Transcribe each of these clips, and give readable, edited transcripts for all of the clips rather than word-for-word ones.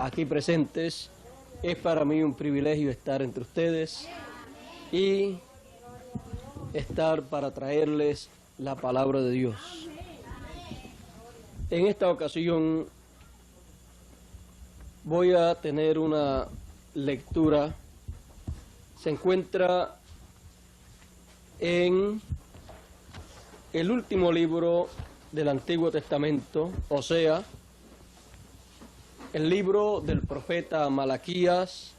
aquí presentes. Es para mí un privilegio estar entre ustedes y estar para traerles la palabra de Dios. En esta ocasión voy a tener una lectura. Se encuentra en el último libro del Antiguo Testamento, o sea, el libro del profeta Malaquías,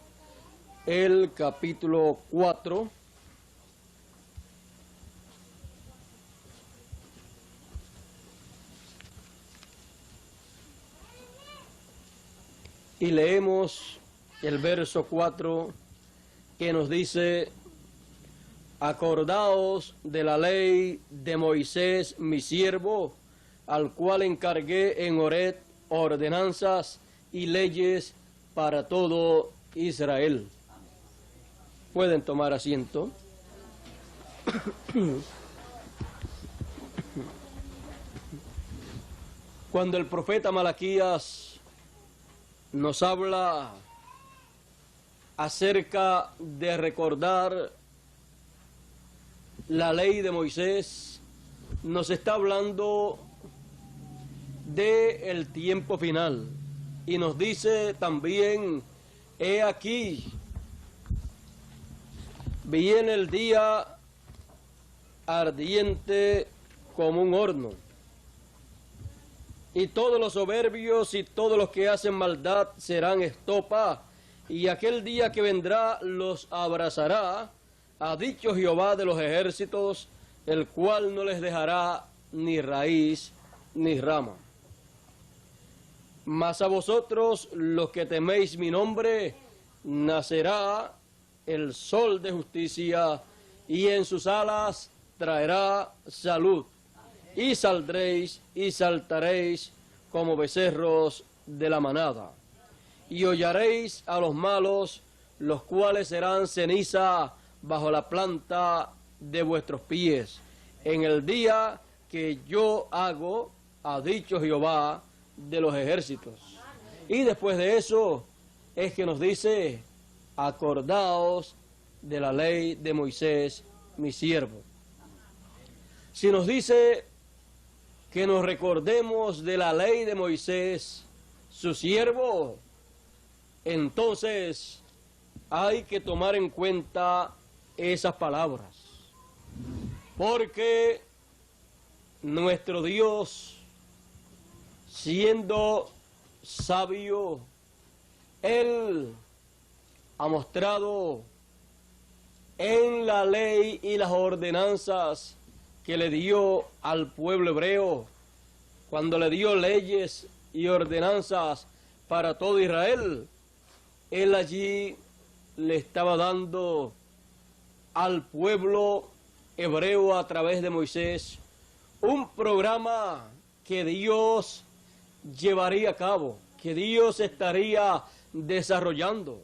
el capítulo 4, y leemos el verso 4 que nos dice: acordaos de la ley de Moisés mi siervo, al cual encargué en Horeb ordenanzas y leyes para todo Israel. Pueden tomar asiento. Cuando el profeta Malaquías nos habla acerca de recordar la ley de Moisés, nos está hablando del tiempo final y nos dice también: he aquí, viene el día ardiente como un horno, y todos los soberbios y todos los que hacen maldad serán estopa, y aquel día que vendrá los abrazará, ha dicho Jehová de los ejércitos, el cual no les dejará ni raíz ni rama. Mas a vosotros, los que teméis mi nombre, nacerá el sol de justicia, y en sus alas traerá salud. Y saldréis y saltaréis como becerros de la manada. Y hollaréis a los malos, los cuales serán ceniza bajo la planta de vuestros pies, en el día que yo hago, ha dicho Jehová de los ejércitos. Y después de eso es que nos dice: acordaos de la ley de Moisés mi siervo. Si nos dice que nos recordemos de la ley de Moisés su siervo, entonces hay que tomar en cuenta esas palabras, porque nuestro Dios, siendo sabio, Él ha mostrado en la ley y las ordenanzas que le dio al pueblo hebreo, cuando le dio leyes y ordenanzas para todo Israel, Él allí le estaba dando al pueblo hebreo a través de Moisés un programa que Dios llevaría a cabo, que Dios estaría desarrollando.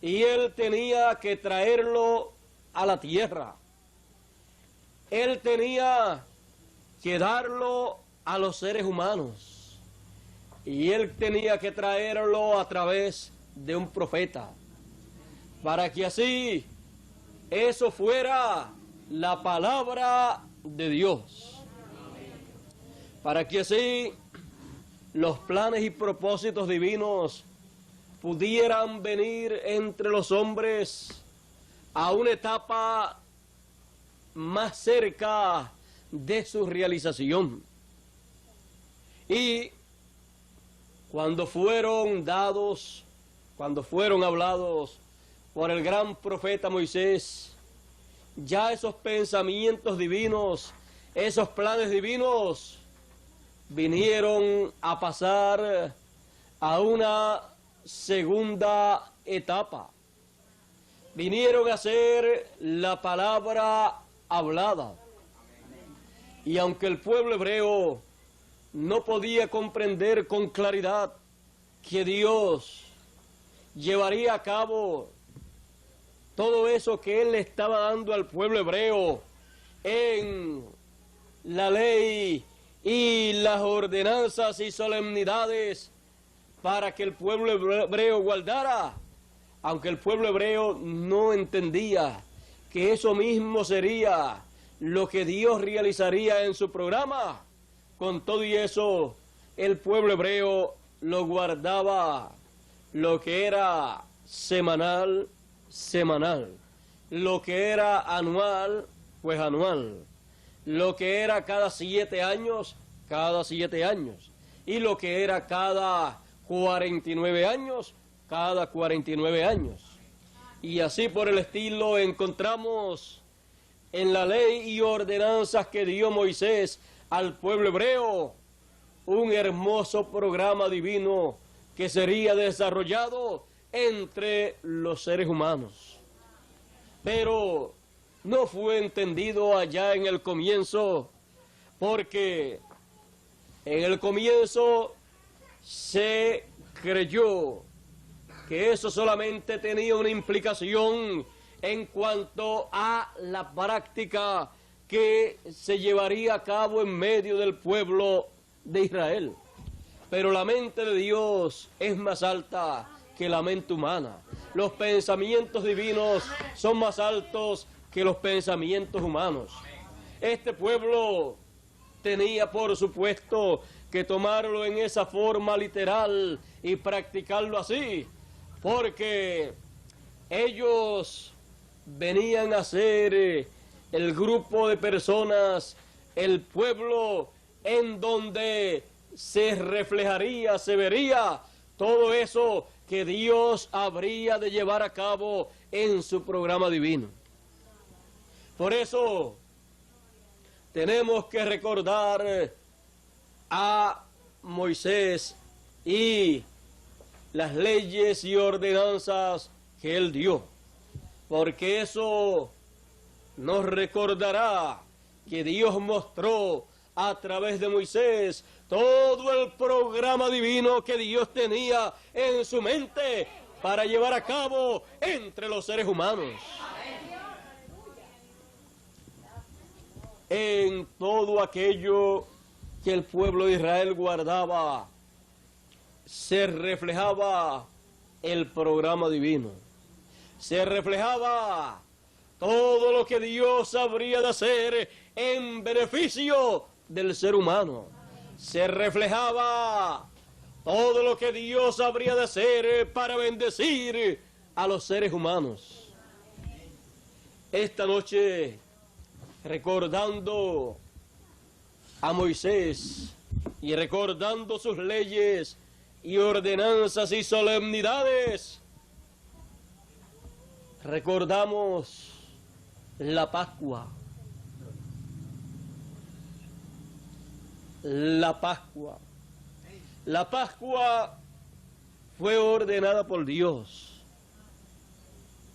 Y Él tenía que traerlo a la tierra. Él tenía que darlo a los seres humanos. Y Él tenía que traerlo a través de un profeta, para que así eso fuera la palabra de Dios, para que así los planes y propósitos divinos pudieran venir entre los hombres a una etapa más cerca de su realización. Y cuando fueron dados, cuando fueron hablados por el gran profeta Moisés, ya esos pensamientos divinos, esos planes divinos, vinieron a pasar a una segunda etapa. Vinieron a ser la palabra hablada. Y aunque el pueblo hebreo no podía comprender con claridad que Dios llevaría a cabo todo eso que Él le estaba dando al pueblo hebreo en la ley y las ordenanzas y solemnidades para que el pueblo hebreo guardara, aunque el pueblo hebreo no entendía que eso mismo sería lo que Dios realizaría en su programa. Con todo y eso, el pueblo hebreo lo guardaba, lo que era semanal, lo que era anual, pues anual, lo que era cada 7 años, y lo que era cada 49 años, cada 49 años. Y así por el estilo encontramos en la ley y ordenanzas que dio Moisés al pueblo hebreo un hermoso programa divino que sería desarrollado entre los seres humanos. Pero no fue entendido allá en el comienzo, porque en el comienzo se creyó que eso solamente tenía una implicación en cuanto a la práctica que se llevaría a cabo en medio del pueblo de Israel. Pero la mente de Dios es más alta que la mente humana. Los pensamientos divinos son más altos que los pensamientos humanos. Este pueblo tenía, por supuesto, que tomarlo en esa forma literal y practicarlo así, porque ellos venían a ser el grupo de personas, el pueblo en donde se reflejaría, se vería todo eso que Dios habría de llevar a cabo en su programa divino. Por eso tenemos que recordar a Moisés y las leyes y ordenanzas que él dio, porque eso nos recordará que Dios mostró a través de Moisés todo el programa divino que Dios tenía en su mente para llevar a cabo entre los seres humanos. En todo aquello que el pueblo de Israel guardaba, se reflejaba el programa divino. Se reflejaba todo lo que Dios habría de hacer en beneficio del ser humano. Se reflejaba todo lo que Dios habría de hacer para bendecir a los seres humanos. Esta noche, recordando a Moisés y recordando sus leyes y ordenanzas y solemnidades, recordamos la Pascua. La Pascua. La Pascua fue ordenada por Dios.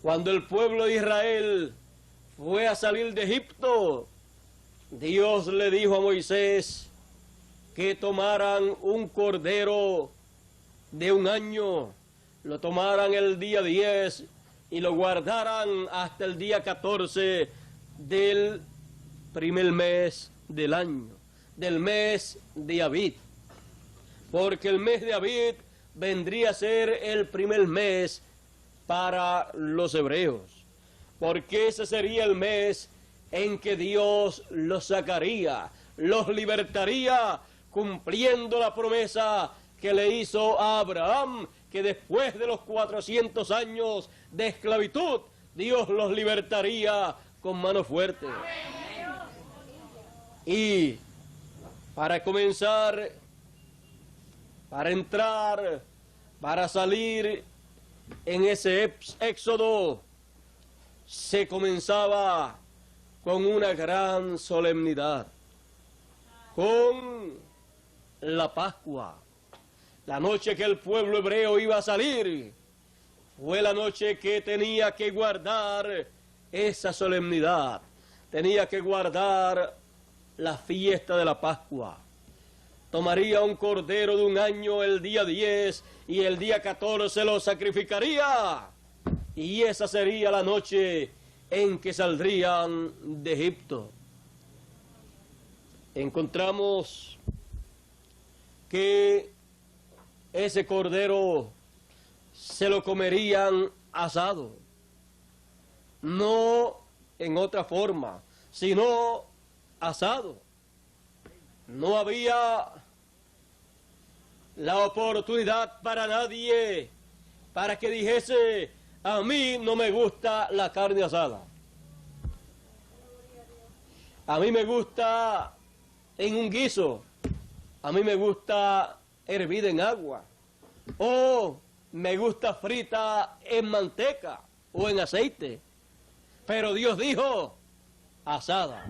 Cuando el pueblo de Israel fue a salir de Egipto, Dios le dijo a Moisés que tomaran un cordero de 1 año, lo tomaran el día 10 y lo guardaran hasta el día 14 del primer mes del año, del mes de Abib, porque el mes de Abib vendría a ser el primer mes para los hebreos, porque ese sería el mes en que Dios los sacaría, los libertaría, cumpliendo la promesa que le hizo a Abraham, que después de los 400 años de esclavitud, Dios los libertaría con mano fuerte. Y para comenzar, para entrar, para salir en ese éxodo, se comenzaba con una gran solemnidad, con la Pascua. La noche que el pueblo hebreo iba a salir fue la noche que tenía que guardar esa solemnidad, tenía que guardar la fiesta de la Pascua. Tomaría un cordero de 1 año el día 10 y el día 14 lo sacrificaría. Y esa sería la noche en que saldrían de Egipto. Encontramos que ese cordero se lo comerían asado, no en otra forma, sino asado. No había la oportunidad para nadie para que dijese: a mí no me gusta la carne asada, a mí me gusta en un guiso, a mí me gusta hervida en agua, o me gusta frita en manteca o en aceite. Pero Dios dijo: asada.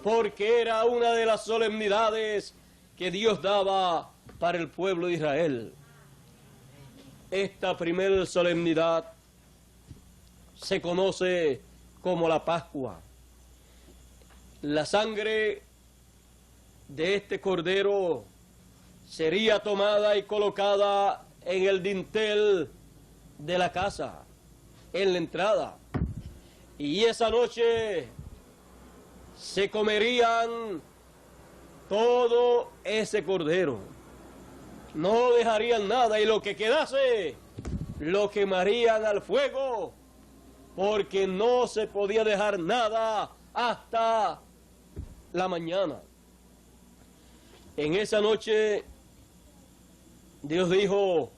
Porque era una de las solemnidades que Dios daba para el pueblo de Israel. Esta primera solemnidad se conoce como la Pascua. La sangre de este cordero sería tomada y colocada en el dintel de la casa, en la entrada. Y esa noche se comerían todo ese cordero. No dejarían nada, y lo que quedase lo quemarían al fuego, porque no se podía dejar nada hasta la mañana. En esa noche Dios dijo: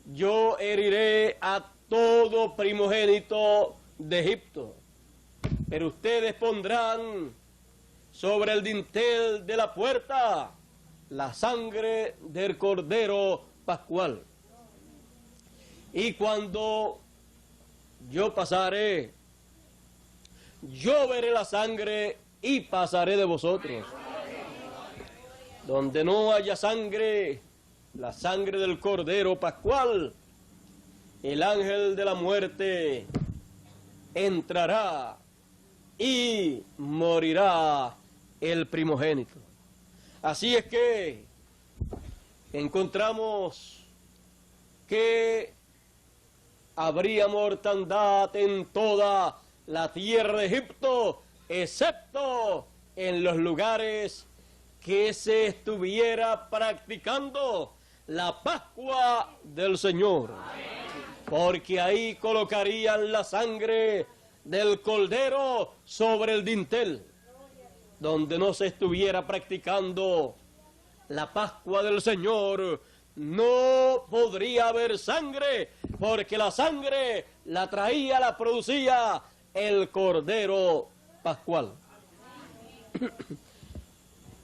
yo heriré a todo primogénito de Egipto, pero ustedes pondrán sobre el dintel de la puerta la sangre del cordero pascual. Y cuando yo pasaré, yo veré la sangre y pasaré de vosotros. Donde no haya sangre, la sangre del cordero pascual, el ángel de la muerte entrará y morirá el primogénito. Así es que encontramos que habría mortandad en toda la tierra de Egipto, excepto en los lugares que se estuviera practicando la Pascua del Señor, porque ahí colocarían la sangre del cordero sobre el dintel. Donde no se estuviera practicando la Pascua del Señor, no podría haber sangre, porque la sangre la traía, la producía el cordero pascual.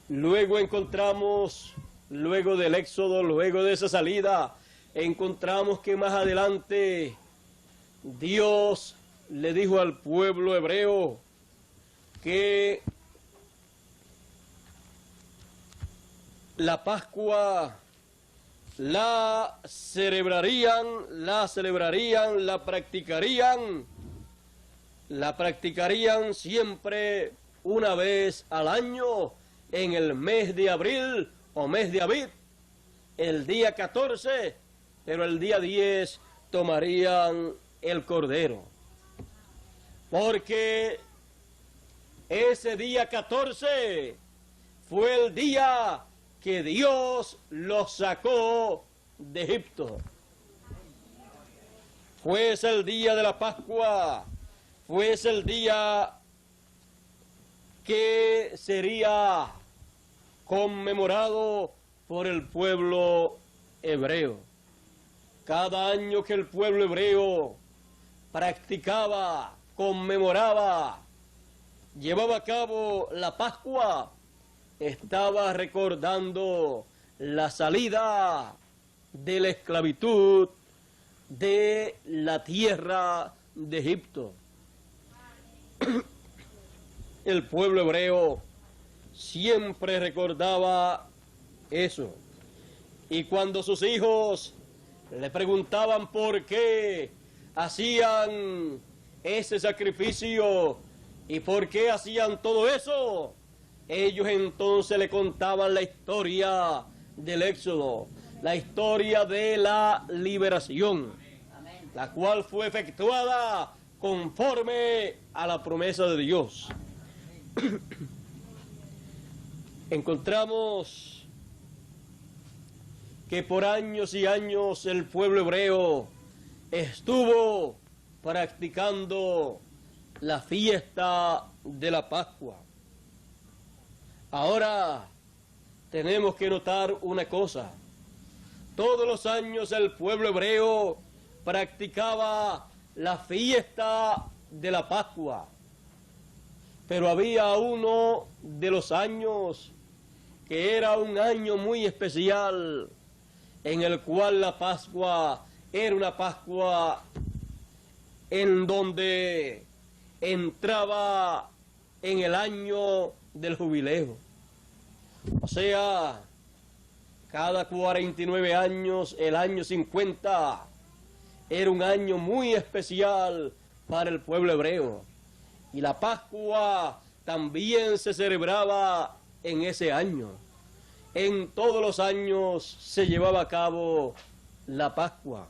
Luego encontramos, luego del éxodo, luego de esa salida, encontramos que más adelante Dios le dijo al pueblo hebreo que la Pascua la celebrarían, la practicarían siempre una vez al año, en el mes de abril o mes de Abib, el día 14, pero el día 10 tomarían el cordero. Porque ese día 14 fue el día que Dios los sacó de Egipto. Fue ese el día de la Pascua, fue ese el día que sería conmemorado por el pueblo hebreo. Cada año que el pueblo hebreo practicaba, conmemoraba, llevaba a cabo la Pascua, estaba recordando la salida de la esclavitud de la tierra de Egipto. El pueblo hebreo siempre recordaba eso. Y cuando sus hijos le preguntaban por qué hacían ese sacrificio y por qué hacían todo eso, ellos entonces le contaban la historia del éxodo, la historia de la liberación, la cual fue efectuada conforme a la promesa de Dios. Encontramos que por años y años el pueblo hebreo estuvo practicando la fiesta de la Pascua. Ahora tenemos que notar una cosa. Todos los años el pueblo hebreo practicaba la fiesta de la Pascua. Pero había uno de los años que era un año muy especial, en el cual la Pascua era una Pascua en donde entraba en el año del jubileo. O sea, cada 49 años, el año 50 era un año muy especial para el pueblo hebreo. Y la Pascua también se celebraba en ese año. En todos los años se llevaba a cabo la Pascua.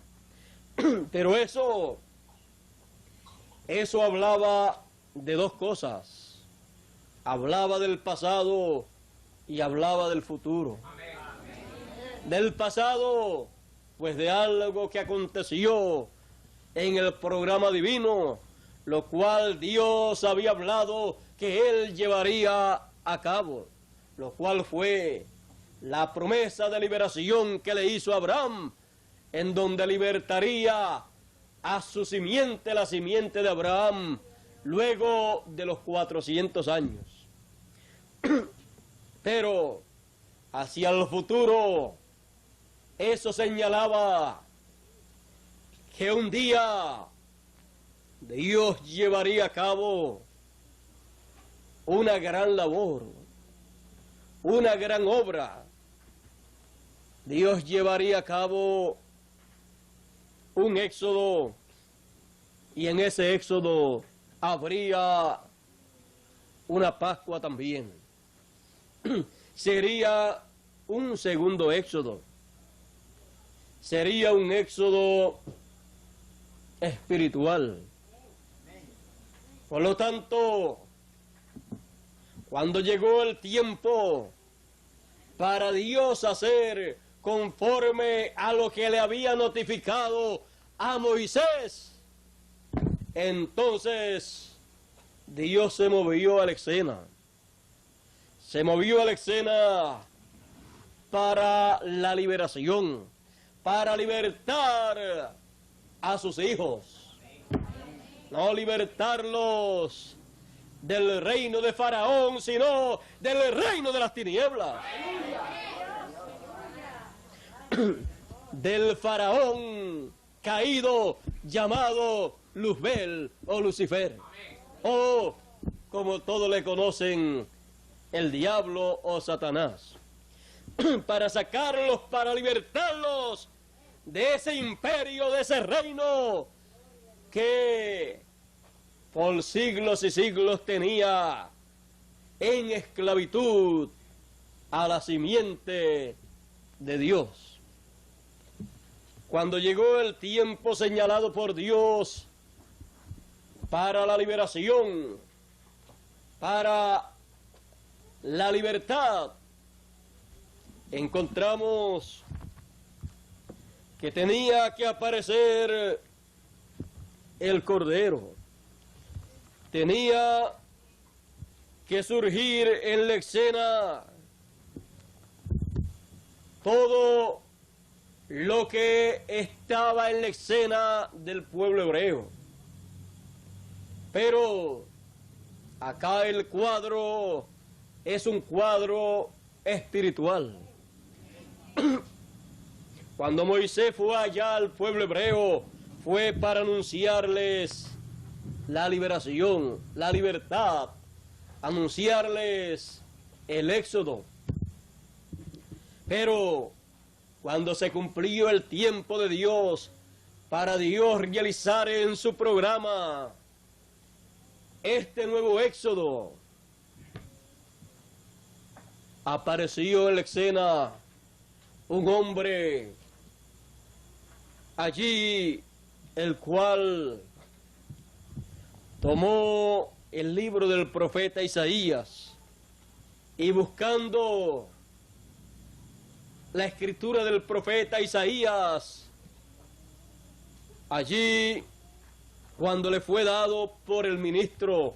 Pero eso hablaba de dos cosas. Hablaba del pasado y hablaba del futuro. Del pasado, pues de algo que aconteció en el programa divino, lo cual Dios había hablado que Él llevaría a cabo, lo cual fue la promesa de liberación que le hizo a Abraham, en donde libertaría a su simiente, la simiente de Abraham, luego de los 400 años. Pero hacia el futuro, eso señalaba que un día Dios llevaría a cabo una gran labor, una gran obra. Dios llevaría a cabo un éxodo, y en ese éxodo habría una Pascua también. Sería un segundo éxodo. Sería un éxodo espiritual. Por lo tanto, cuando llegó el tiempo para Dios hacer conforme a lo que le había notificado a Moisés, entonces Dios se movió a la escena. Se movió a la escena para la liberación, para libertar a sus hijos. No libertarlos del reino de Faraón, sino del reino de las tinieblas. Del Faraón caído llamado Luzbel o Lucifer. O, como todos le conocen, el diablo o Satanás. Para sacarlos, para libertarlos de ese imperio, de ese reino que por siglos y siglos tenía en esclavitud a la simiente de Dios. Cuando llegó el tiempo señalado por Dios para la liberación, para la libertad, encontramos que tenía que aparecer el Cordero. Tenía que surgir en la escena todo lo que estaba en la escena del pueblo hebreo. Pero acá el cuadro es un cuadro espiritual. Cuando Moisés fue allá al pueblo hebreo, fue para anunciarles la liberación, la libertad, anunciarles el éxodo. Pero cuando se cumplió el tiempo de Dios, para Dios realizar en su programa este nuevo éxodo, apareció en la escena un hombre allí, el cual tomó el libro del profeta Isaías y buscando la escritura del profeta Isaías. Allí, cuando le fue dado por el ministro,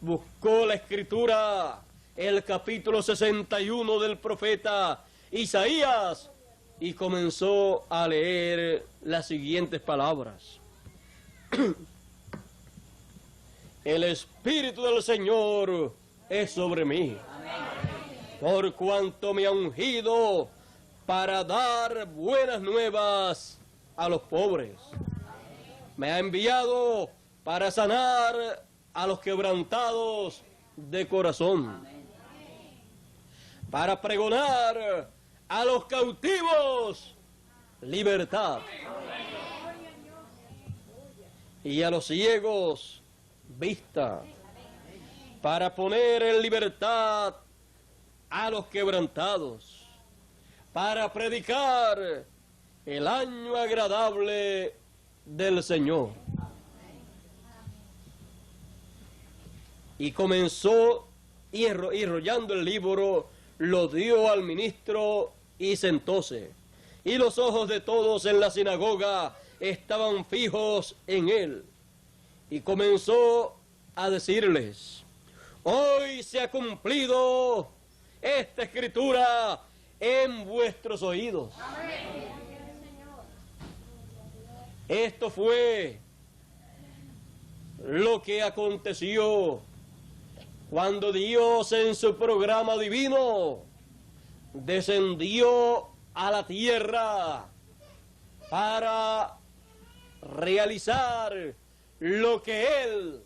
buscó la escritura, el capítulo 61 del profeta Isaías, y comenzó a leer las siguientes palabras. El Espíritu del Señor es sobre mí, por cuanto me ha ungido para dar buenas nuevas a los pobres. Me ha enviado para sanar a los quebrantados de corazón, para pregonar a los cautivos libertad, y a los ciegos vista, para poner en libertad a los quebrantados, para predicar el año agradable del Señor. Y comenzó, y enrollando el libro, lo dio al ministro y sentóse. Y los ojos de todos en la sinagoga estaban fijos en él. Y comenzó a decirles: hoy se ha cumplido esta escritura en vuestros oídos. Esto fue lo que aconteció cuando Dios, en su programa divino, descendió a la tierra para realizar lo que Él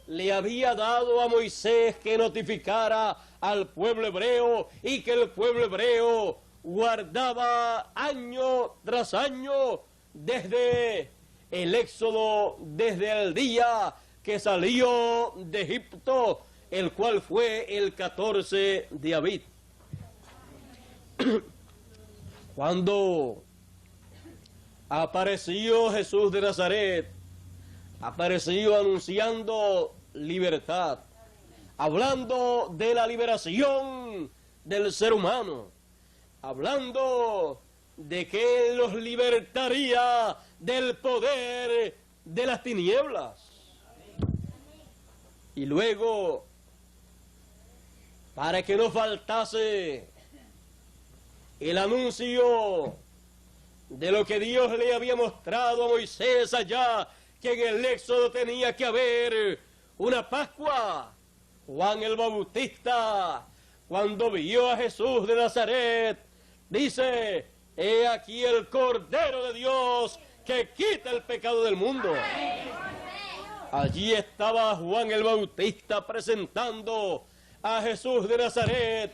le había dado a Moisés que notificara al pueblo hebreo, y que el pueblo hebreo guardaba año tras año desde el éxodo, desde el día que salió de Egipto, el cual fue el 14 de Abib. Cuando apareció Jesús de Nazaret, apareció anunciando libertad, hablando de la liberación del ser humano, hablando de que Él los libertaría del poder de las tinieblas. Y luego, para que no faltase el anuncio de lo que Dios le había mostrado a Moisés allá, que en el Éxodo tenía que haber una Pascua, Juan el Bautista, cuando vio a Jesús de Nazaret, dice: he aquí el Cordero de Dios que quita el pecado del mundo. Allí estaba Juan el Bautista presentando a Jesús de Nazaret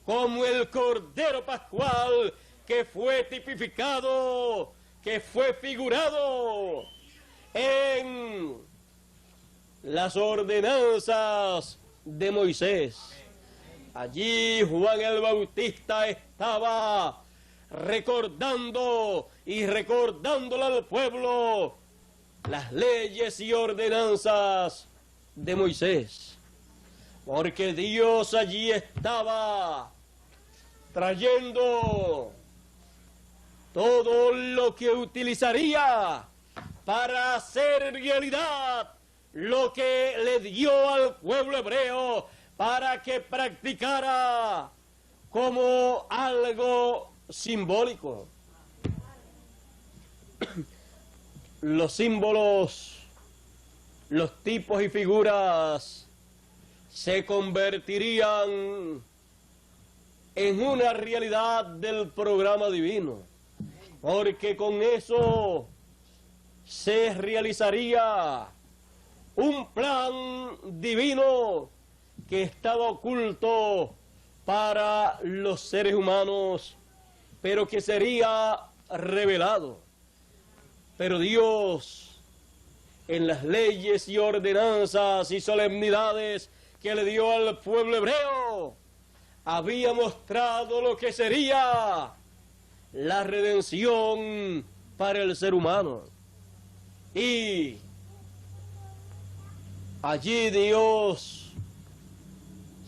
como el Cordero Pascual que fue tipificado, que fue figurado en las ordenanzas de Moisés. Allí Juan el Bautista estaba recordando y recordándole al pueblo las leyes y ordenanzas de Moisés, porque Dios allí estaba trayendo todo lo que utilizaría para hacer realidad lo que le dio al pueblo hebreo para que practicara como algo simbólico. Los símbolos, los tipos y figuras se convertirían en una realidad del programa divino, porque con eso se realizaría un plan divino que estaba oculto para los seres humanos, pero que sería revelado. Pero Dios, en las leyes y ordenanzas y solemnidades que le dio al pueblo hebreo, había mostrado lo que sería la redención para el ser humano. Y allí Dios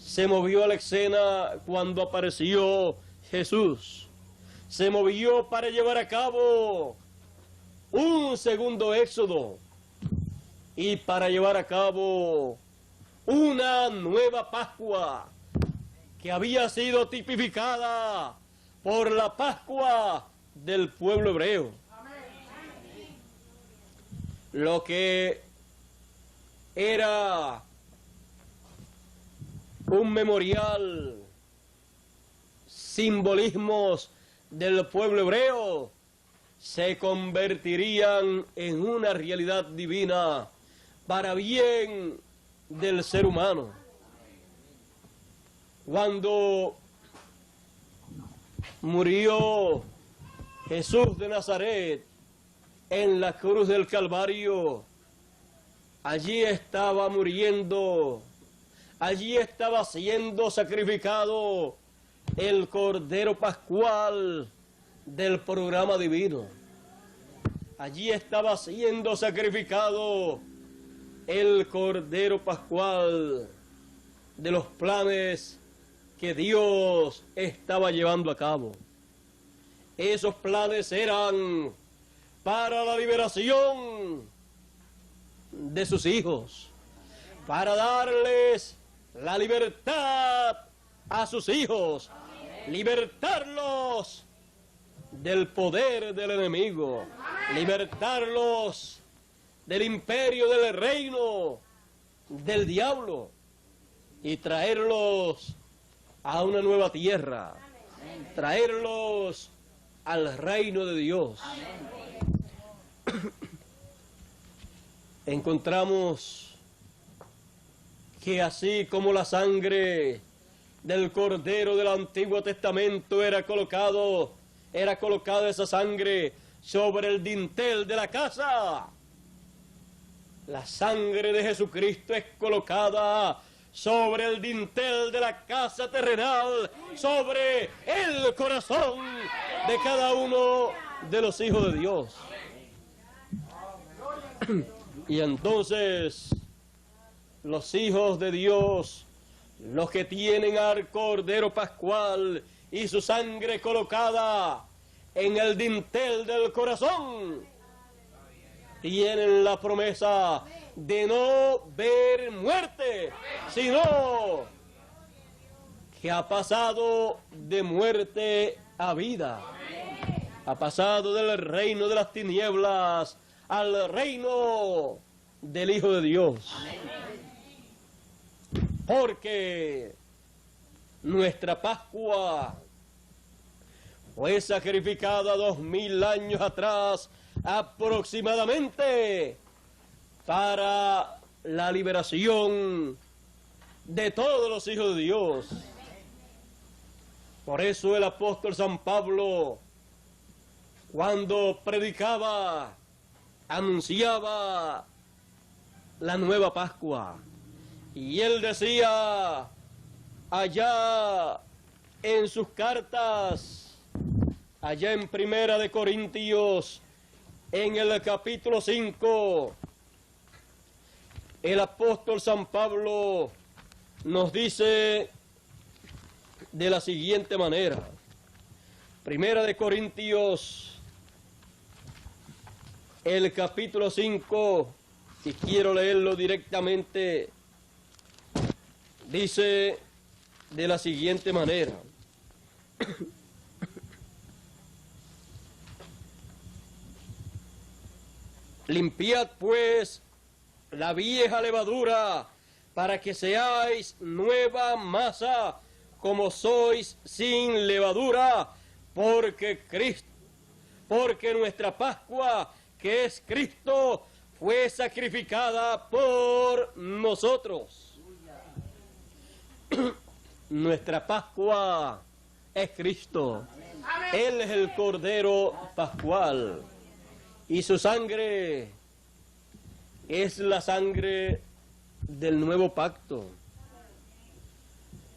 se movió a la escena cuando apareció Jesús. se movió para llevar a cabo un segundo éxodo y para llevar a cabo una nueva Pascua que había sido tipificada por la Pascua del pueblo hebreo. Lo que era un memorial, simbolismos del pueblo hebreo, se convertirían en una realidad divina para bien del ser humano. Cuando murió Jesús de Nazaret en la cruz del Calvario, allí estaba muriendo, allí estaba siendo sacrificado el Cordero Pascual del programa divino. Allí estaba siendo sacrificado el Cordero Pascual de los planes que Dios estaba llevando a cabo. Esos planes eran para la liberación de sus hijos, para darles la libertad a sus hijos, libertarlos del poder del enemigo, libertarlos del imperio, del reino, del diablo, y traerlos a una nueva tierra, traerlos al reino de Dios. Encontramos que así como la sangre del Cordero del Antiguo Testamento era colocada esa sangre sobre el dintel de la casa, la sangre de Jesucristo es colocada sobre el dintel de la casa terrenal, sobre el corazón de cada uno de los hijos de Dios. Y entonces los hijos de Dios, los que tienen al Cordero Pascual y su sangre colocada en el dintel del corazón, tienen la promesa de no ver muerte, sino que ha pasado de muerte a vida, ha pasado del reino de las tinieblas al reino del Hijo de Dios. Porque nuestra Pascua fue sacrificada 2000 años atrás aproximadamente para la liberación de todos los hijos de Dios. Por eso el apóstol San Pablo, cuando predicaba, anunciaba la nueva Pascua, y él decía allá en sus cartas, allá en Primera de Corintios, en el capítulo 5, el apóstol San Pablo nos dice de la siguiente manera. Primera de Corintios, el capítulo 5, y quiero leerlo directamente, dice de la siguiente manera. Limpiad pues la vieja levadura, para que seáis nueva masa, como sois sin levadura, porque nuestra Pascua, que es Cristo, fue sacrificada por nosotros. Nuestra Pascua es Cristo. Él es el Cordero Pascual. Y su sangre es la sangre del nuevo pacto.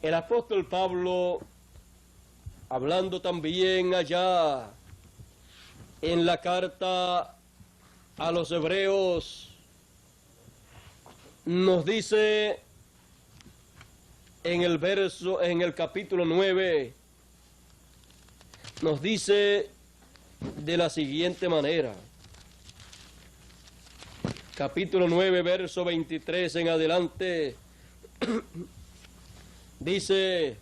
El apóstol Pablo, hablando también allá en la carta a los hebreos, nos dice en el capítulo 9, nos dice de la siguiente manera. Capítulo 9, verso 23 en adelante, dice: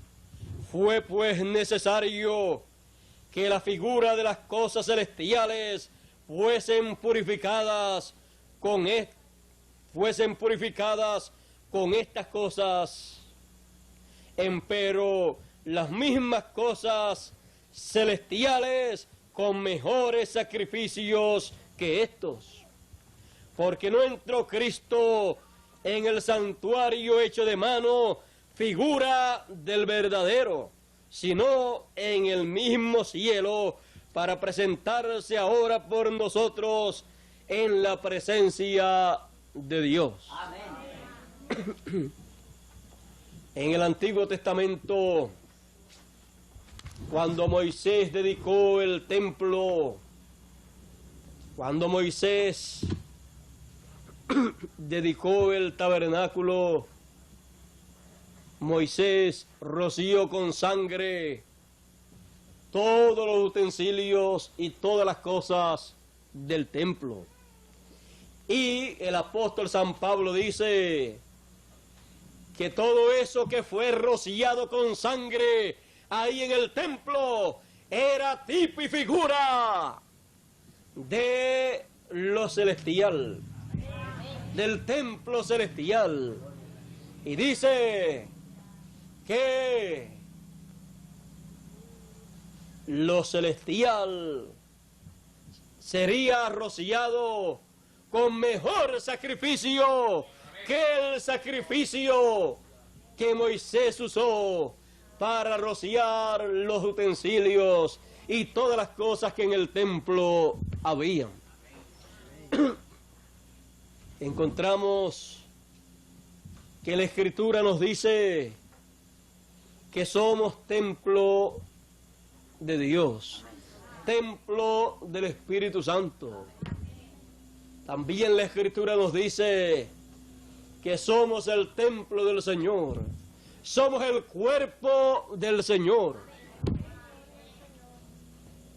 fue pues necesario que la figura de las cosas celestiales fuesen purificadas con estas cosas, empero las mismas cosas celestiales con mejores sacrificios que estos. Porque no entró Cristo en el santuario hecho de mano, figura del verdadero, sino en el mismo cielo, para presentarse ahora por nosotros en la presencia de Dios. Amén. En el Antiguo Testamento, cuando Moisés dedicó el templo, cuando Moisés dedicó el tabernáculo, Moisés roció con sangre todos los utensilios y todas las cosas del templo. Y el apóstol San Pablo dice que todo eso que fue rociado con sangre ahí en el templo era tipo y figura de lo celestial, del templo celestial. Y dice que lo celestial sería rociado con mejor sacrificio que el sacrificio que Moisés usó para rociar los utensilios y todas las cosas que en el templo había. Encontramos que la Escritura nos dice que somos templo de Dios, templo del Espíritu Santo. También la Escritura nos dice que somos el templo del Señor, somos el cuerpo del Señor.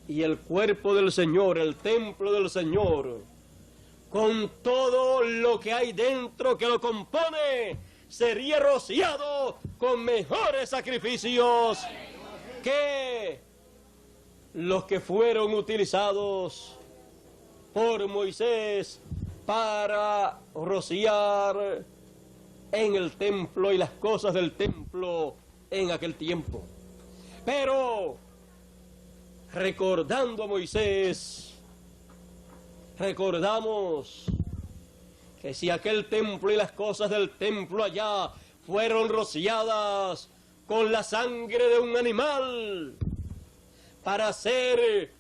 Y el cuerpo del Señor, el templo del Señor, con todo lo que hay dentro que lo compone, sería rociado con mejores sacrificios que los que fueron utilizados por Moisés para rociar en el templo y las cosas del templo en aquel tiempo. Pero recordando a Moisés, recordamos que si aquel templo y las cosas del templo allá fueron rociadas con la sangre de un animal para ser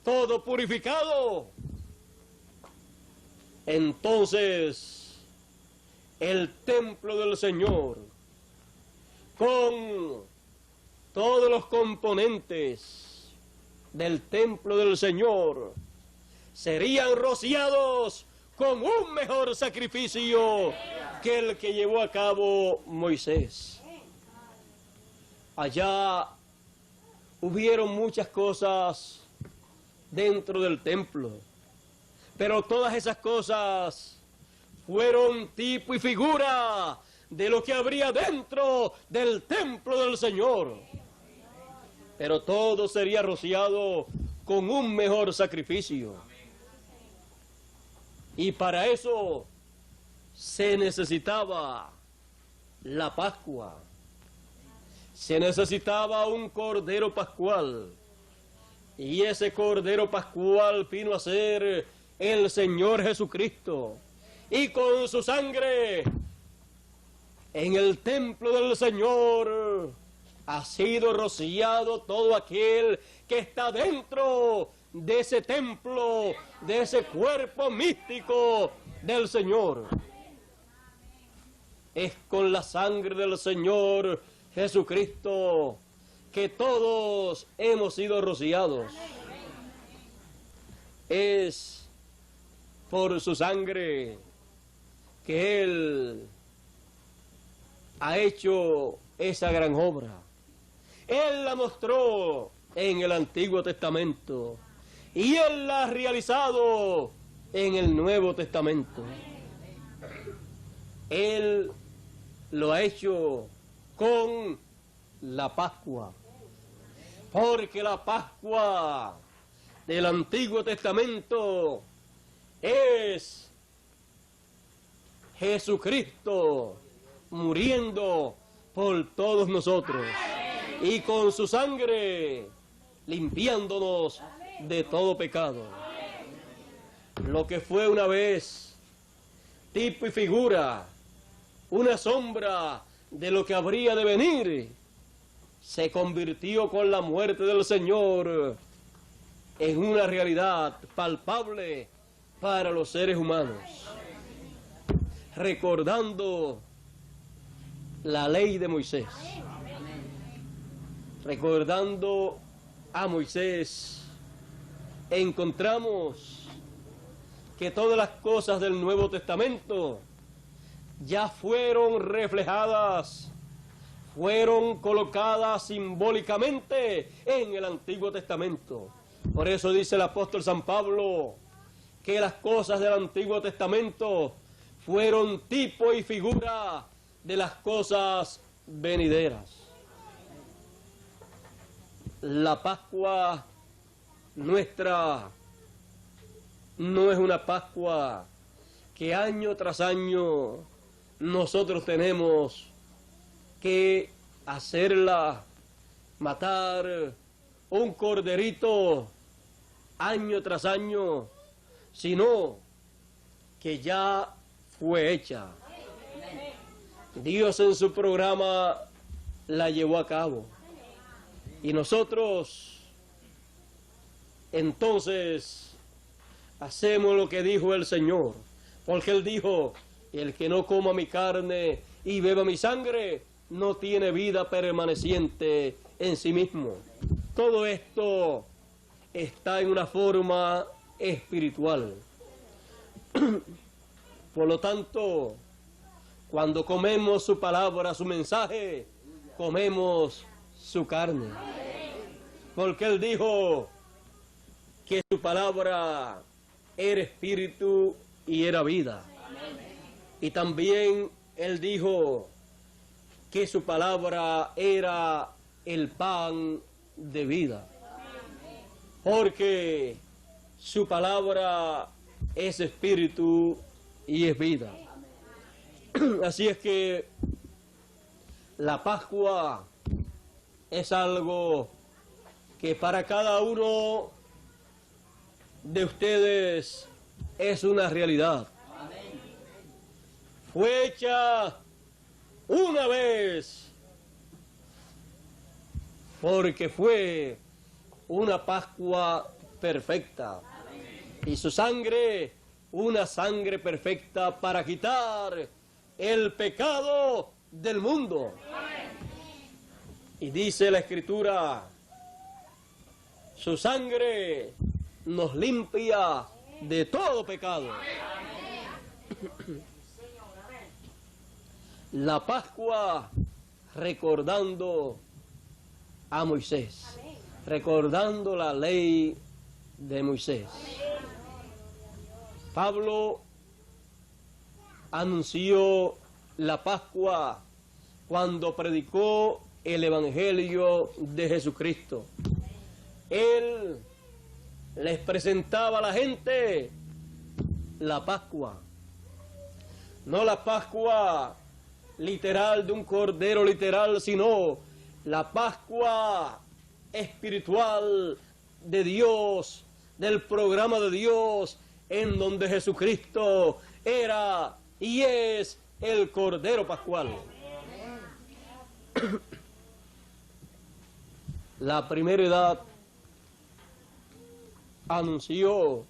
todo purificado, entonces el templo del Señor, con todos los componentes del templo del Señor, serían rociados con un mejor sacrificio que el que llevó a cabo Moisés. Allá hubieron muchas cosas dentro del templo, pero todas esas cosas fueron tipo y figura de lo que habría dentro del templo del Señor. Pero todo sería rociado con un mejor sacrificio. Y para eso se necesitaba la Pascua. Se necesitaba un cordero pascual. Y ese cordero pascual vino a ser el Señor Jesucristo. Y con su sangre en el templo del Señor ha sido rociado todo aquel que está dentro de ese templo, de ese cuerpo místico del Señor. Es con la sangre del Señor Jesucristo que todos hemos sido rociados. Es por su sangre que Él ha hecho esa gran obra. Él la mostró en el Antiguo Testamento y Él la ha realizado en el Nuevo Testamento. Él lo ha hecho con la Pascua, porque la Pascua del Antiguo Testamento es Jesucristo muriendo por todos nosotros y con su sangre limpiándonos de todo pecado. Lo que fue una vez tipo y figura, una sombra de lo que habría de venir, se convirtió con la muerte del Señor en una realidad palpable para los seres humanos, recordando la ley de Moisés, recordando a Moisés, encontramos que todas las cosas del Nuevo Testamento ya fueron reflejadas, fueron colocadas simbólicamente en el Antiguo Testamento. Por eso dice el apóstol San Pablo que las cosas del Antiguo Testamento fueron tipo y figura de las cosas venideras. La Pascua nuestra no es una Pascua que año tras año nosotros tenemos que hacerla, matar un corderito año tras año, sino que ya fue hecha. Dios en su programa la llevó a cabo. Y nosotros entonces hacemos lo que dijo el Señor, porque Él dijo: el que no coma mi carne y beba mi sangre no tiene vida permaneciente en sí mismo. Todo esto está en una forma espiritual. Por lo tanto, cuando comemos su palabra, su mensaje, comemos su carne. Porque Él dijo que su palabra era espíritu y era vida. Y también Él dijo que su palabra era el pan de vida. Porque su palabra es espíritu y es vida. Así es que la Pascua es algo que para cada uno de ustedes es una realidad. Fue hecha una vez, porque fue una Pascua perfecta. Y su sangre, una sangre perfecta para quitar el pecado del mundo. Y dice la Escritura: su sangre nos limpia de todo pecado. La Pascua recordando a Moisés, recordando la ley de Moisés. Pablo anunció la Pascua cuando predicó el Evangelio de Jesucristo. Él les presentaba a la gente la Pascua, no la Pascua literal de un cordero literal, sino la Pascua espiritual de Dios, del programa de Dios, en donde Jesucristo era y es el Cordero Pascual. La primera edad anunció,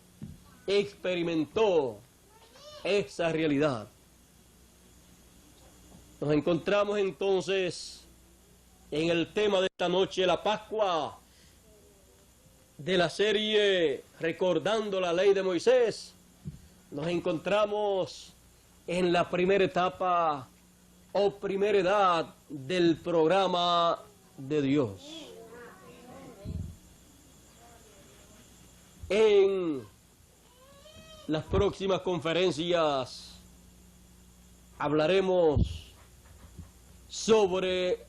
experimentó esa realidad. Nos encontramos entonces en el tema de esta noche, la Pascua, de la serie Recordando la Ley de Moisés. Nos encontramos en la primera etapa o primera edad del programa de Dios. En las próximas conferencias hablaremos sobre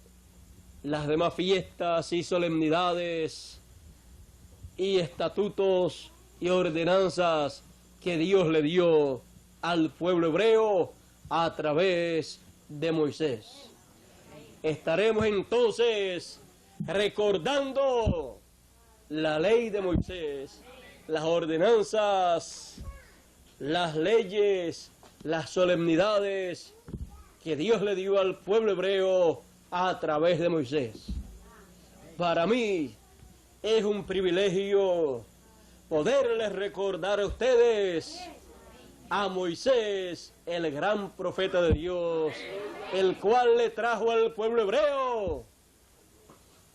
las demás fiestas y solemnidades y estatutos y ordenanzas que Dios le dio al pueblo hebreo a través de Moisés. Estaremos entonces recordando la ley de Moisés, las ordenanzas, las leyes, las solemnidades que Dios le dio al pueblo hebreo a través de Moisés. Para mí es un privilegio poderles recordar a ustedes a Moisés, el gran profeta de Dios, el cual le trajo al pueblo hebreo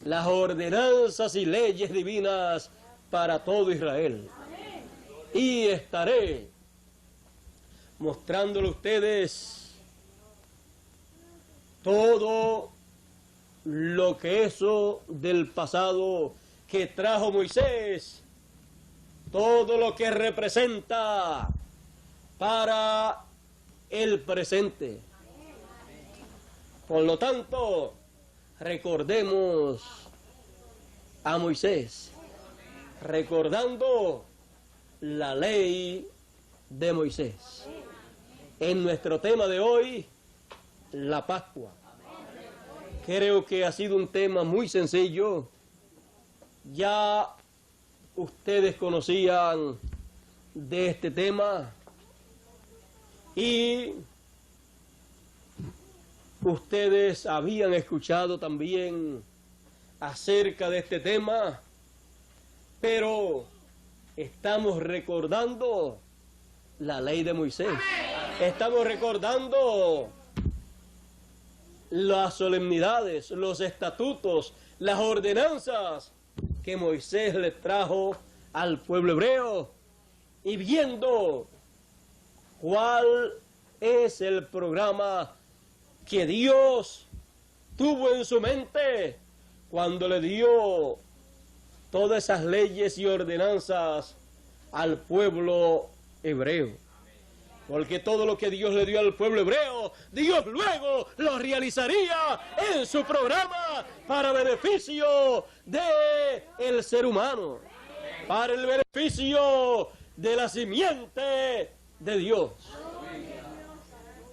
las ordenanzas y leyes divinas para todo Israel. Y estaré mostrándole a ustedes todo lo que eso del pasado que trajo Moisés, todo lo que representa para el presente. Por lo tanto, recordemos a Moisés, recordando la ley de Moisés. En nuestro tema de hoy, la Pascua. Creo que ha sido un tema muy sencillo. Ya ustedes conocían de este tema y ustedes habían escuchado también acerca de este tema, pero estamos recordando la ley de Moisés. Estamos recordando las solemnidades, los estatutos, las ordenanzas que Moisés le trajo al pueblo hebreo y viendo cuál es el programa que Dios tuvo en su mente cuando le dio todas esas leyes y ordenanzas al pueblo hebreo. Porque todo lo que Dios le dio al pueblo hebreo, Dios luego lo realizaría en su programa para beneficio del ser humano, para el beneficio de la simiente de Dios.